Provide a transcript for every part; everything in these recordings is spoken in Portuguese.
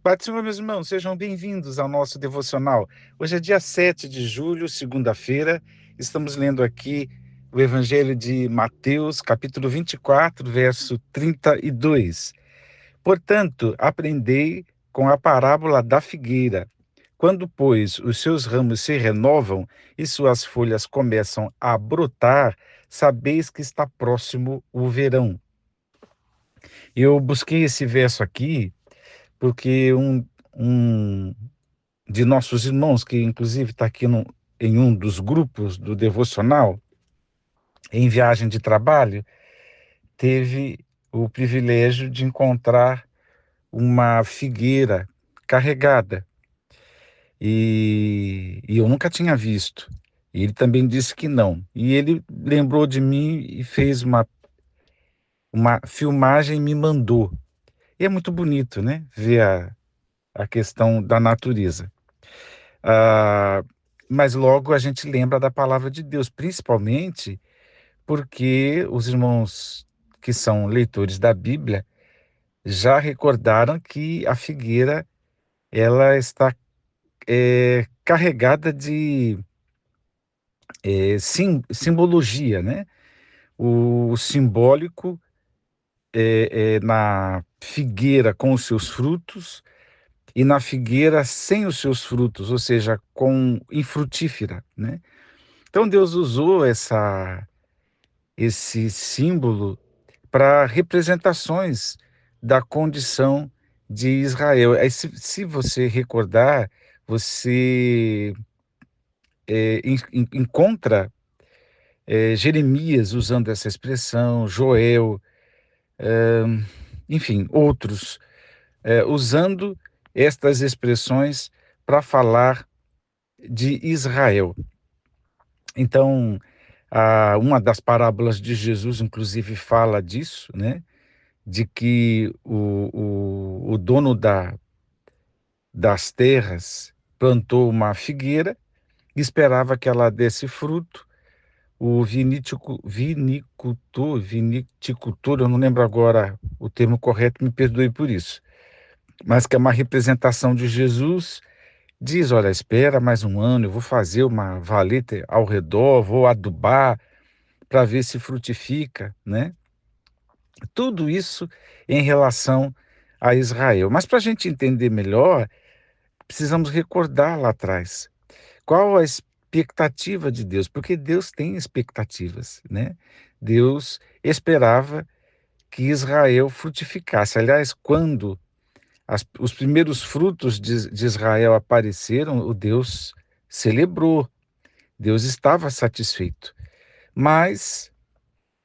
Pai do Senhor, meus irmãos, sejam bem-vindos ao nosso devocional. Hoje é dia 7 de julho, segunda-feira. Estamos lendo aqui o Evangelho de Mateus, capítulo 24, verso 32. Portanto, aprendei com a parábola da figueira. Quando, pois, os seus ramos se renovam e suas folhas começam a brotar, sabeis que está próximo o verão. Eu busquei esse verso aqui porque um de nossos irmãos, que inclusive está aqui em um dos grupos do devocional, em viagem de trabalho, teve o privilégio de encontrar uma figueira carregada. E eu nunca tinha visto. E ele também disse que não. E ele lembrou de mim e fez uma filmagem e me mandou. E é muito bonito, né? Ver a questão da natureza. Ah, mas logo a gente lembra da palavra de Deus, principalmente porque os irmãos que são leitores da Bíblia já recordaram que a figueira ela está carregada de simbologia, né? O simbólico é na figueira com os seus frutos e na figueira sem os seus frutos, ou seja, com infrutífera, né? Então Deus usou esse símbolo para representações da condição de Israel. Aí, se você recordar, você encontra Jeremias usando essa expressão, Joel, enfim, outros, usando estas expressões para falar de Israel. Então, uma das parábolas de Jesus, inclusive, fala disso, né? De que o dono das terras plantou uma figueira e esperava que ela desse fruto. O viniticultor, eu não lembro agora o termo correto, me perdoe por isso, mas que é uma representação de Jesus, diz, olha, espera mais um ano, eu vou fazer uma valeta ao redor, vou adubar para ver se frutifica, né? Tudo isso em relação a Israel. Mas para a gente entender melhor, precisamos recordar lá atrás. Qual a expectativa de Deus? Porque Deus tem expectativas, né? Deus esperava que Israel frutificasse. Aliás, quando os primeiros frutos de Israel apareceram, o Deus celebrou, Deus estava satisfeito. Mas,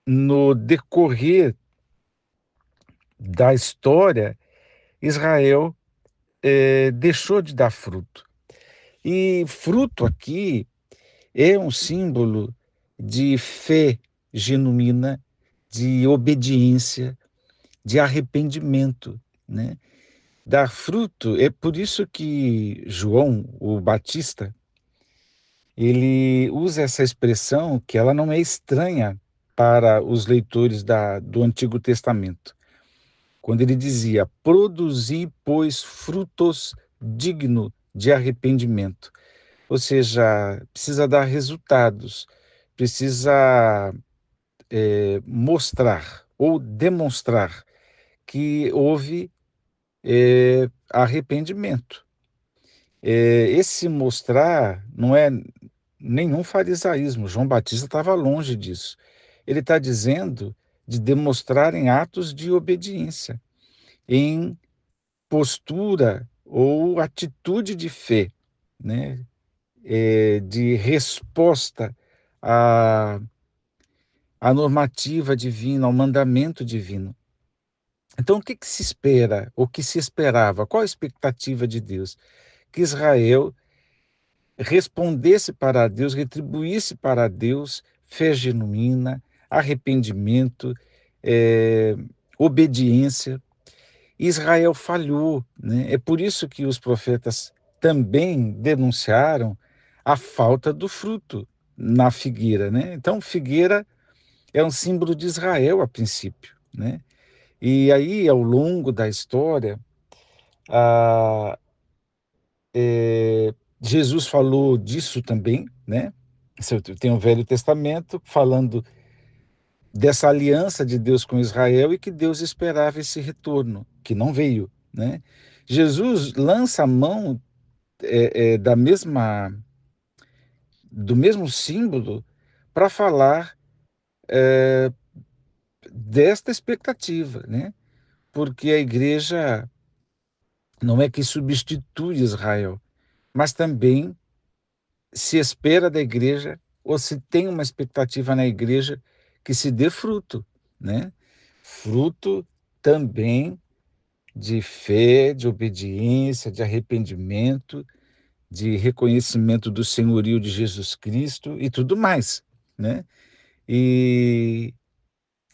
no decorrer da história, Israel deixou de dar fruto. E fruto aqui é um símbolo de fé genuína, de obediência, de arrependimento, né? Dar fruto, é por isso que João, o Batista, ele usa essa expressão que ela não é estranha para os leitores do Antigo Testamento. Quando ele dizia, produzi, pois, frutos digno de arrependimento. Ou seja, precisa dar resultados, precisa mostrar ou demonstrar que houve arrependimento. Esse mostrar não é nenhum farisaísmo, João Batista estava longe disso. Ele está dizendo de demonstrar em atos de obediência, em postura ou atitude de fé, né? De resposta à, à normativa divina, ao mandamento divino. Então, o que se espera, o que se esperava? Qual a expectativa de Deus? Que Israel respondesse para Deus, retribuísse para Deus fé genuína, arrependimento, obediência. Israel falhou, né? É por isso que os profetas também denunciaram a falta do fruto na figueira, né? Então, figueira é um símbolo de Israel a princípio, né? E aí, ao longo da história, Ah, Jesus falou disso também, né? Tem o Velho Testamento falando dessa aliança de Deus com Israel e que Deus esperava esse retorno, que não veio, né? Jesus lança a mão da mesma do mesmo símbolo para falar desta expectativa, né? Porque a igreja não é que substitui Israel, mas também se espera da igreja ou se tem uma expectativa na igreja que se dê fruto, né? Fruto também de fé, de obediência, de arrependimento, de reconhecimento do senhorio de Jesus Cristo e tudo mais, né? E,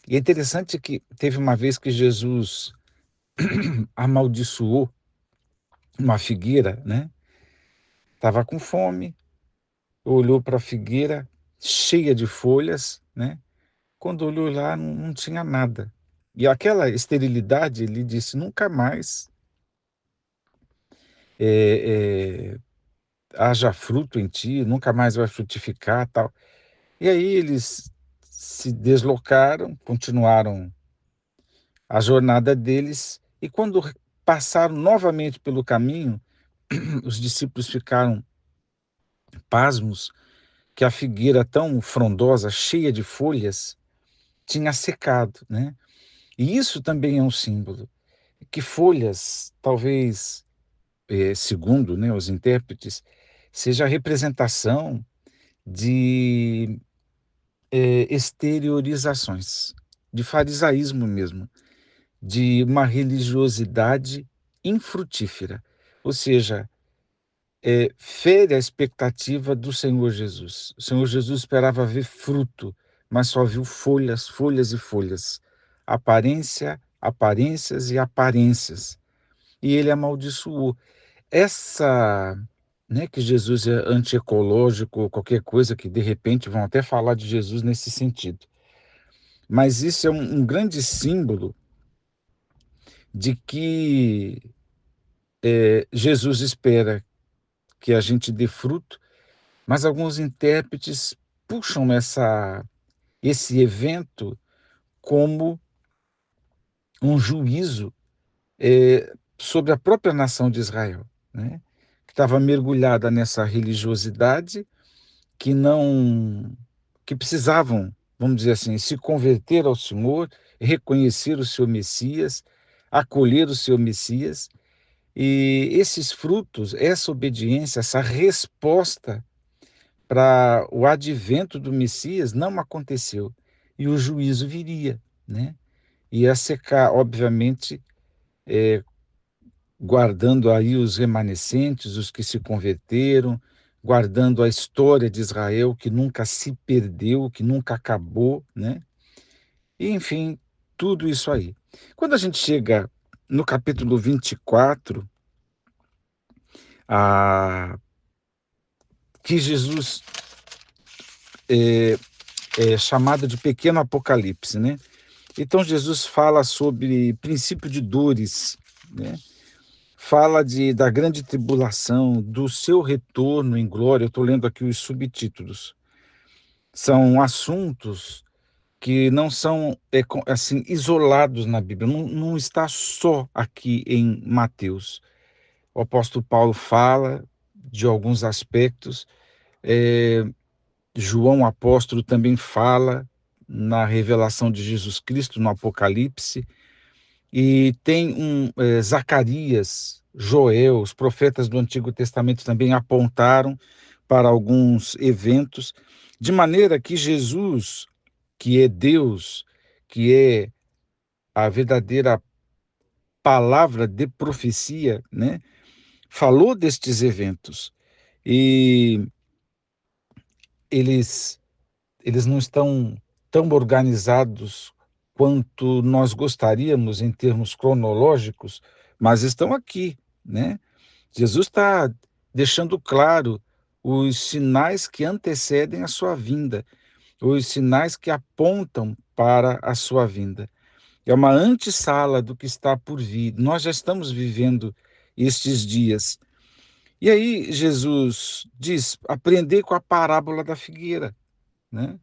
e é interessante que teve uma vez que Jesus amaldiçoou uma figueira, né? Estava com fome, olhou para a figueira cheia de folhas, né? Quando olhou lá, não tinha nada. E aquela esterilidade, ele disse, nunca mais é, haja fruto em ti, nunca mais vai frutificar, tal. E aí eles se deslocaram, continuaram a jornada deles, e quando passaram novamente pelo caminho, os discípulos ficaram pasmos que a figueira tão frondosa, cheia de folhas, tinha secado, né? E isso também é um símbolo, que folhas, talvez, segundo, né, os intérpretes, seja a representação de exteriorizações, de farisaísmo mesmo, de uma religiosidade infrutífera, ou seja, fere a expectativa do Senhor Jesus. O Senhor Jesus esperava ver fruto, mas só viu folhas, folhas e folhas, aparência, aparências e aparências. E ele amaldiçoou. Essa, né, que Jesus é antiecológico, qualquer coisa que de repente vão até falar de Jesus nesse sentido. Mas isso é um grande símbolo de que Jesus espera que a gente dê fruto, mas alguns intérpretes puxam esse evento como um juízo sobre a própria nação de Israel, né? Que estava mergulhada nessa religiosidade, que não, que precisavam, vamos dizer assim, se converter ao Senhor, reconhecer o seu Messias, acolher o seu Messias, e esses frutos, essa obediência, essa resposta para o advento do Messias não aconteceu. E o juízo viria, né? Ia secar, obviamente, guardando aí os remanescentes, os que se converteram, guardando a história de Israel que nunca se perdeu, que nunca acabou, né? E, enfim, tudo isso aí. Quando a gente chega no capítulo 24, que Jesus é chamado de pequeno apocalipse, né? Então Jesus fala sobre princípio de dores, né? Fala da grande tribulação, do seu retorno em glória. Eu estou lendo aqui os subtítulos. São assuntos que não são assim isolados na Bíblia, não está só aqui em Mateus. O apóstolo Paulo fala de alguns aspectos, João apóstolo também fala na revelação de Jesus Cristo, no Apocalipse, e tem Zacarias, Joel, os profetas do Antigo Testamento também apontaram para alguns eventos, de maneira que Jesus, que é Deus, que é a verdadeira palavra de profecia, né, falou destes eventos. E eles, eles não estão tão organizados quanto nós gostaríamos em termos cronológicos, mas estão aqui, né? Jesus está deixando claro os sinais que antecedem a sua vinda, os sinais que apontam para a sua vinda. É uma antessala do que está por vir. Nós já estamos vivendo estes dias. E aí Jesus diz: aprendei com a parábola da figueira, né?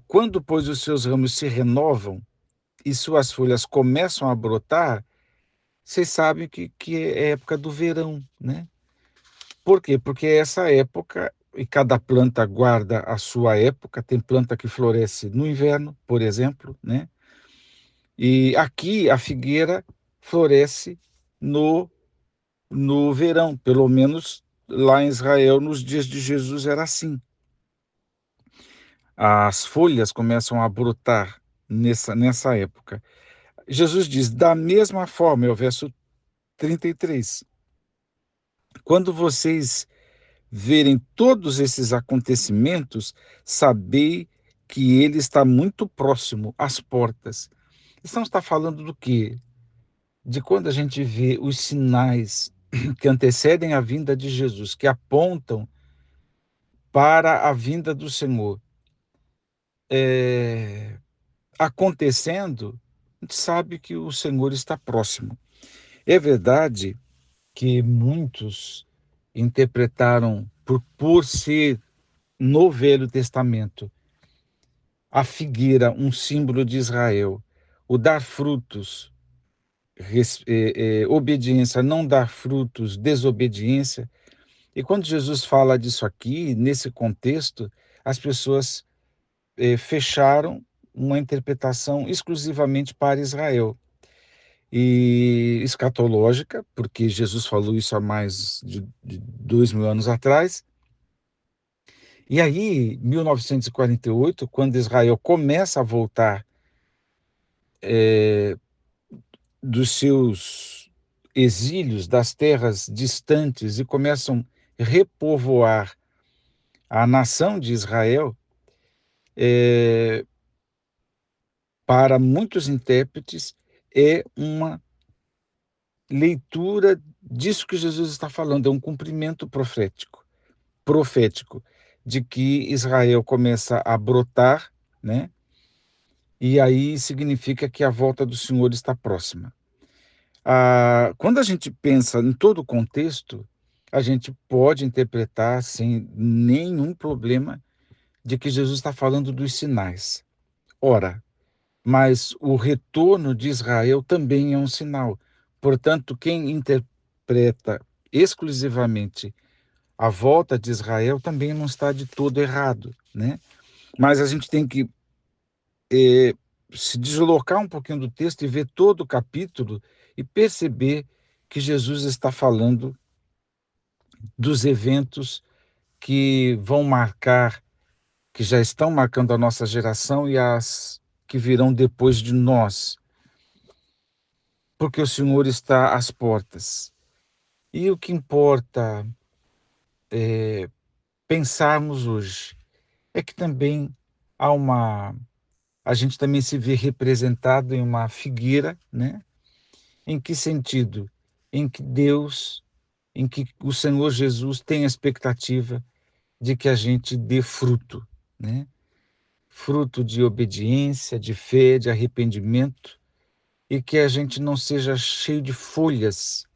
Quando, pois, os seus ramos se renovam e suas folhas começam a brotar, vocês sabem que é época do verão, né? Por quê? Porque é essa época, e cada planta guarda a sua época, tem planta que floresce no inverno, por exemplo, né? E aqui a figueira floresce no, no verão, pelo menos lá em Israel, nos dias de Jesus era assim. As folhas começam a brotar nessa época. Jesus diz, da mesma forma, é o verso 33, quando vocês verem todos esses acontecimentos, sabei que ele está muito próximo às portas. Estamos está falando do quê? De quando a gente vê os sinais que antecedem a vinda de Jesus, que apontam para a vinda do Senhor, acontecendo, a gente sabe que o Senhor está próximo. É verdade que muitos interpretaram por ser no Velho Testamento a figueira um símbolo de Israel, o dar frutos, obediência, não dar frutos, desobediência. E quando Jesus fala disso aqui, nesse contexto, as pessoas fecharam uma interpretação exclusivamente para Israel. E escatológica, porque Jesus falou isso há mais de 2.000 anos atrás. E aí, 1948, quando Israel começa a voltar dos seus exílios, das terras distantes, e começam a repovoar a nação de Israel, para muitos intérpretes, é uma leitura disso que Jesus está falando, é um cumprimento profético, de que Israel começa a brotar, né? E aí significa que a volta do Senhor está próxima. Quando a gente pensa em todo o contexto, a gente pode interpretar sem nenhum problema de que Jesus está falando dos sinais. Ora, mas o retorno de Israel também é um sinal. Portanto, quem interpreta exclusivamente a volta de Israel também não está de todo errado, né? Mas a gente tem que se deslocar um pouquinho do texto e ver todo o capítulo e perceber que Jesus está falando dos eventos que vão marcar, que já estão marcando a nossa geração e as que virão depois de nós, porque o Senhor está às portas. E o que importa pensarmos hoje é que também há a gente também se vê representado em uma figueira, né? Em que sentido? Em que em que o Senhor Jesus tem a expectativa de que a gente dê fruto, né? Fruto de obediência, de fé, de arrependimento, e que a gente não seja cheio de folhas,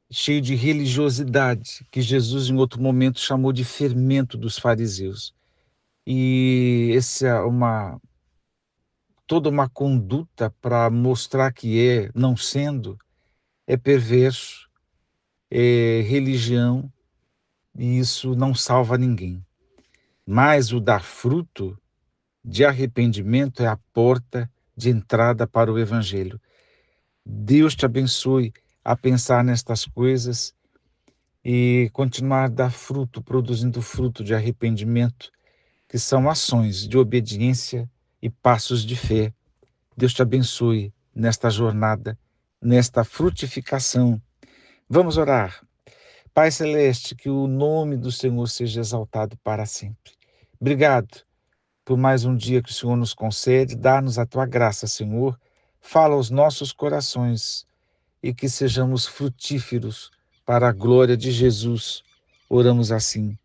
cheio de religiosidade, que Jesus em outro momento chamou de fermento dos fariseus. E essa é toda uma conduta para mostrar que não sendo, é perverso, é religião, e isso não salva ninguém. Mas o dar fruto de arrependimento é a porta de entrada para o Evangelho. Deus te abençoe a pensar nestas coisas e continuar a dar fruto, produzindo fruto de arrependimento, que são ações de obediência e passos de fé. Deus te abençoe nesta jornada, nesta frutificação. Vamos orar. Pai Celeste, que o nome do Senhor seja exaltado para sempre. Obrigado por mais um dia que o Senhor nos concede. Dá-nos a tua graça, Senhor. Fala aos nossos corações e que sejamos frutíferos para a glória de Jesus. Oramos assim,